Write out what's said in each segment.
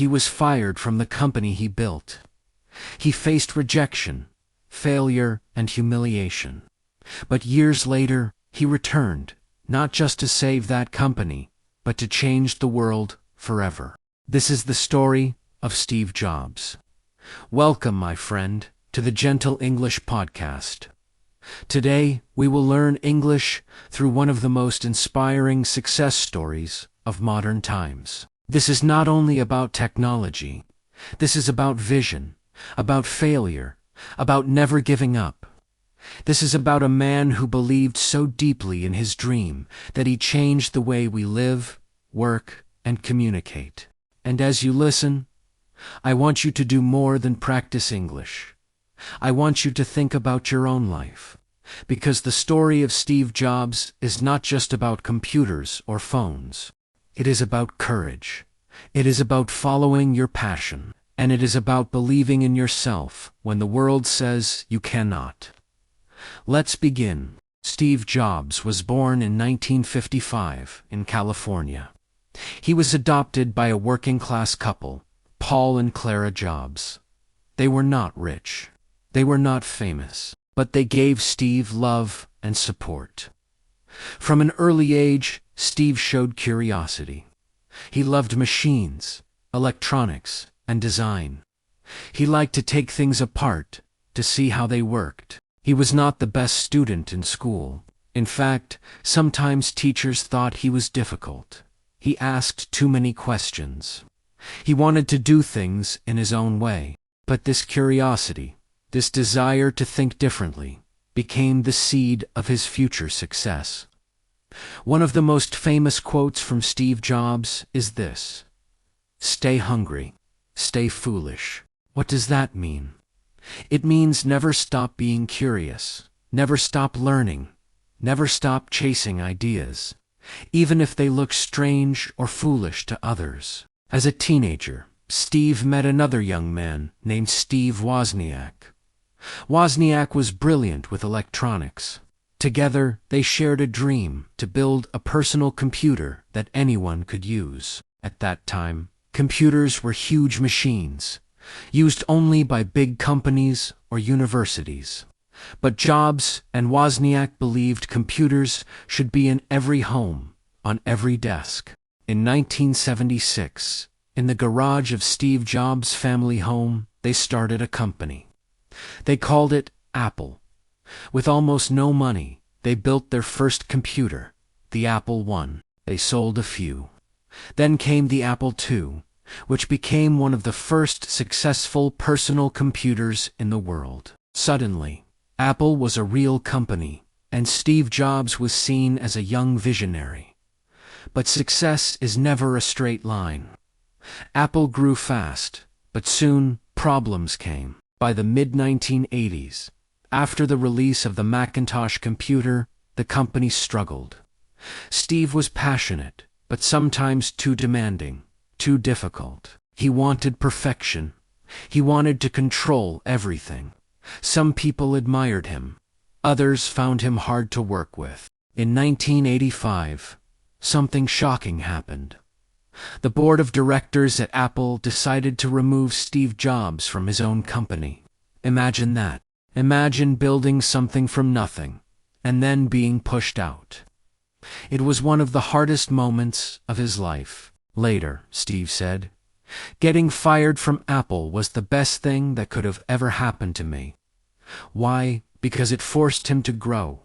He was fired from the company he built. He faced rejection, failure, and humiliation. But years later, he returned, not just to save that company, but to change the world forever. This is the story of Steve Jobs. Welcome, my friend, to the Gentle English Podcast. Today, we will learn English through one of the most inspiring success stories of modern times. This is not only about technology. This is about vision, about failure, about never giving up. This is about a man who believed so deeply in his dream that he changed the way we live, work, and communicate. And as you listen, I want you to do more than practice English. I want you to think about your own life, because the story of Steve Jobs is not just about computers or phones. It is about courage. It is about following your passion. And it is about believing in yourself when the world says you cannot. Let's begin. Steve Jobs was born in 1955 in California. He was adopted by a working-class couple, Paul and Clara Jobs. They were not rich. They were not famous. But they gave Steve love and support. From an early age, Steve showed curiosity. He loved machines, electronics, and design. He liked to take things apart, to see how they worked. He was not the best student in school. In fact, sometimes teachers thought he was difficult. He asked too many questions. He wanted to do things in his own way. But this curiosity, this desire to think differently, became the seed of his future success. One of the most famous quotes from Steve Jobs is this: "Stay hungry. Stay foolish." What does that mean? It means never stop being curious, never stop learning, never stop chasing ideas, even if they look strange or foolish to others. As a teenager, Steve met another young man named Steve Wozniak. Wozniak was brilliant with electronics. Together, they shared a dream to build a personal computer that anyone could use. At that time, computers were huge machines, used only by big companies or universities. But Jobs and Wozniak believed computers should be in every home, on every desk. In 1976, in the garage of Steve Jobs' family home, they started a company. They called it Apple. With almost no money, they built their first computer, the Apple I. They sold a few. Then came the Apple II, which became one of the first successful personal computers in the world. Suddenly, Apple was a real company, and Steve Jobs was seen as a young visionary. But success is never a straight line. Apple grew fast, but soon problems came. By the mid-1980s, after the release of the Macintosh computer, the company struggled. Steve was passionate, but sometimes too demanding, too difficult. He wanted perfection. He wanted to control everything. Some people admired him. Others found him hard to work with. In 1985, something shocking happened. The board of directors at Apple decided to remove Steve Jobs from his own company. Imagine that. Imagine building something from nothing, and then being pushed out. It was one of the hardest moments of his life. Later, Steve said, "Getting fired from Apple was the best thing that could have ever happened to me." Why? Because it forced him to grow.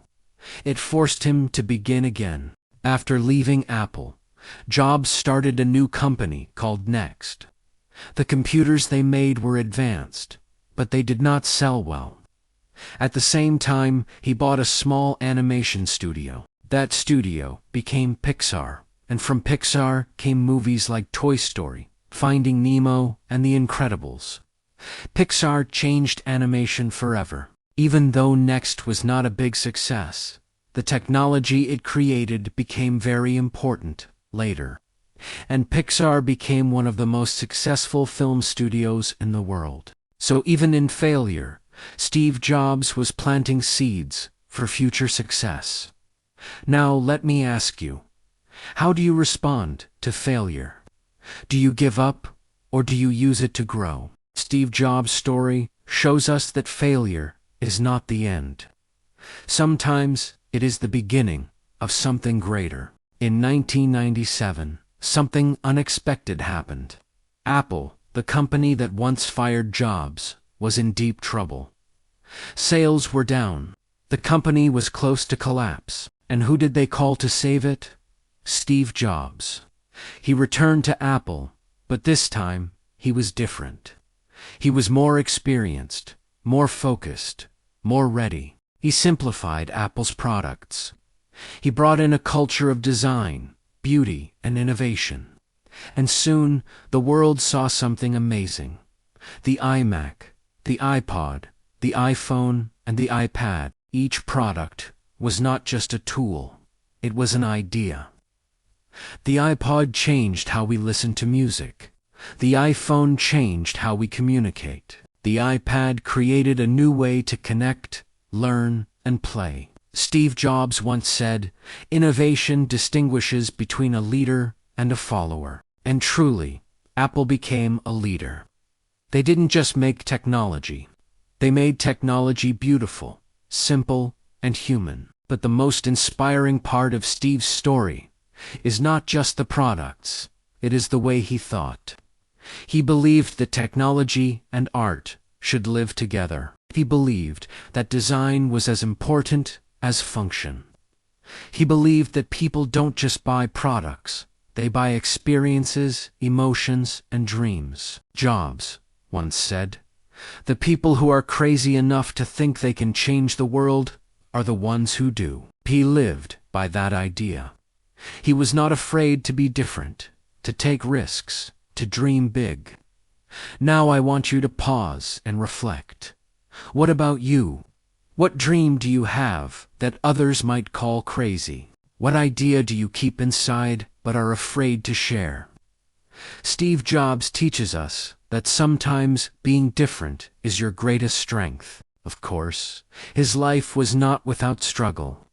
It forced him to begin again. After leaving Apple, Jobs started a new company called Next. The computers they made were advanced, but they did not sell well. At the same time, he bought a small animation studio. That studio became Pixar, and from Pixar came movies like Toy Story, Finding Nemo, and The Incredibles. Pixar changed animation forever. Even though Next was not a big success, the technology it created became very important later. And Pixar became one of the most successful film studios in the world. So even in failure, Steve Jobs was planting seeds for future success. Now let me ask you, how do you respond to failure? Do you give up, or do you use it to grow? Steve Jobs' story shows us that failure is not the end. Sometimes it is the beginning of something greater. In 1997, something unexpected happened. Apple, the company that once fired Jobs, was in deep trouble. Sales were down. The company was close to collapse. And who did they call to save it? Steve Jobs. He returned to Apple, but this time he was different. He was more experienced, more focused, more ready. He simplified Apple's products. He brought in a culture of design, beauty, and innovation. And soon the world saw something amazing. The iMac, the iPod, the iPhone, and the iPad. Each product was not just a tool, it was an idea. The iPod changed how we listen to music. The iPhone changed how we communicate. The iPad created a new way to connect, learn, and play. Steve Jobs once said, "Innovation distinguishes between a leader and a follower." And truly, Apple became a leader. They didn't just make technology. They made technology beautiful, simple, and human. But the most inspiring part of Steve's story is not just the products, it is the way he thought. He believed that technology and art should live together. He believed that design was as important as function. He believed that people don't just buy products, they buy experiences, emotions, and dreams. Jobs once said, "The people who are crazy enough to think they can change the world are the ones who do." He lived by that idea. He was not afraid to be different, to take risks, to dream big. Now I want you to pause and reflect. What about you? What dream do you have that others might call crazy? What idea do you keep inside but are afraid to share? Steve Jobs teaches us that sometimes being different is your greatest strength. Of course, his life was not without struggle.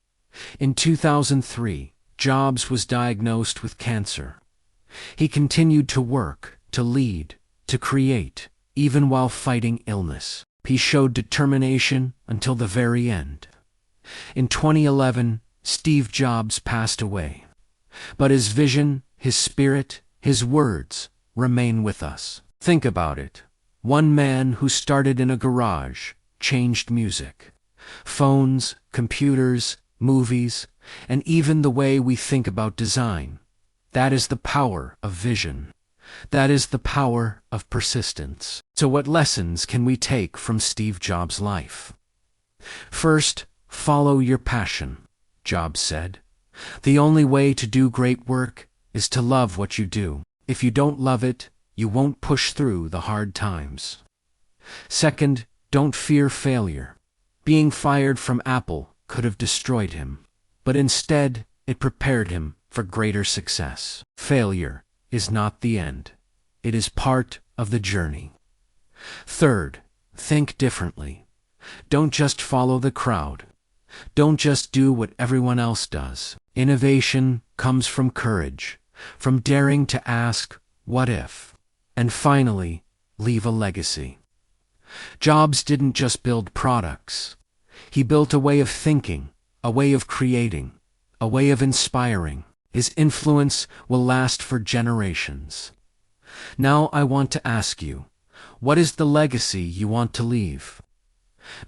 In 2003, Jobs was diagnosed with cancer. He continued to work, to lead, to create, even while fighting illness. He showed determination until the very end. In 2011, Steve Jobs passed away. But his vision, his spirit, his words remain with us. Think about it. One man who started in a garage changed music. Phones, computers, movies, and even the way we think about design. That is the power of vision. That is the power of persistence. So what lessons can we take from Steve Jobs' life? First, follow your passion, Jobs said. The only way to do great work is to love what you do. If you don't love it, you won't push through the hard times. Second, don't fear failure. Being fired from Apple could have destroyed him, but instead it prepared him for greater success. Failure is not the end. It is part of the journey. Third, think differently. Don't just follow the crowd. Don't just do what everyone else does. Innovation comes from courage, from daring to ask, what if? And finally, leave a legacy. Jobs didn't just build products. He built a way of thinking, a way of creating, a way of inspiring. His influence will last for generations. Now I want to ask you, what is the legacy you want to leave?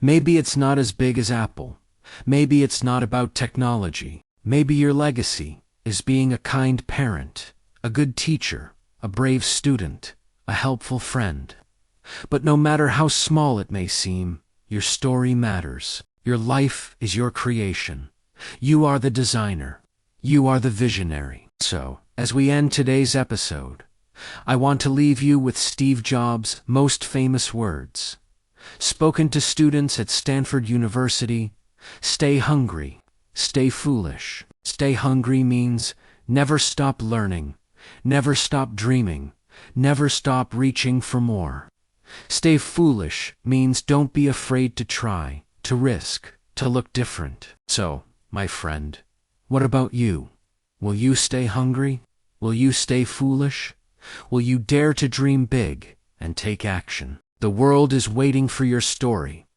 Maybe it's not as big as Apple. Maybe it's not about technology. Maybe your legacy is being a kind parent, a good teacher, a brave student, a helpful friend. But no matter how small it may seem, your story matters. Your life is your creation. You are the designer. You are the visionary. So, as we end today's episode, I want to leave you with Steve Jobs' most famous words. Spoken to students at Stanford University, stay hungry, stay foolish. Stay hungry means never stop learning, never stop dreaming, never stop reaching for more. Stay foolish means don't be afraid to try, to risk, to look different. So, my friend, what about you? Will you stay hungry? Will you stay foolish? Will you dare to dream big and take action? The world is waiting for your story.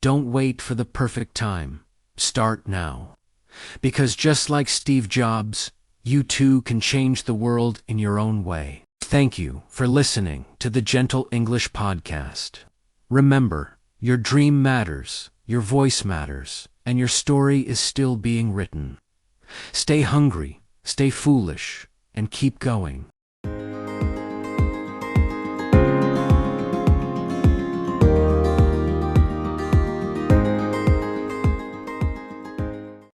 Don't wait for the perfect time. Start now. Because just like Steve Jobs, you too can change the world in your own way. Thank you for listening to the Gentle English Podcast. Remember, your dream matters, your voice matters, and your story is still being written. Stay hungry, stay foolish, and keep going.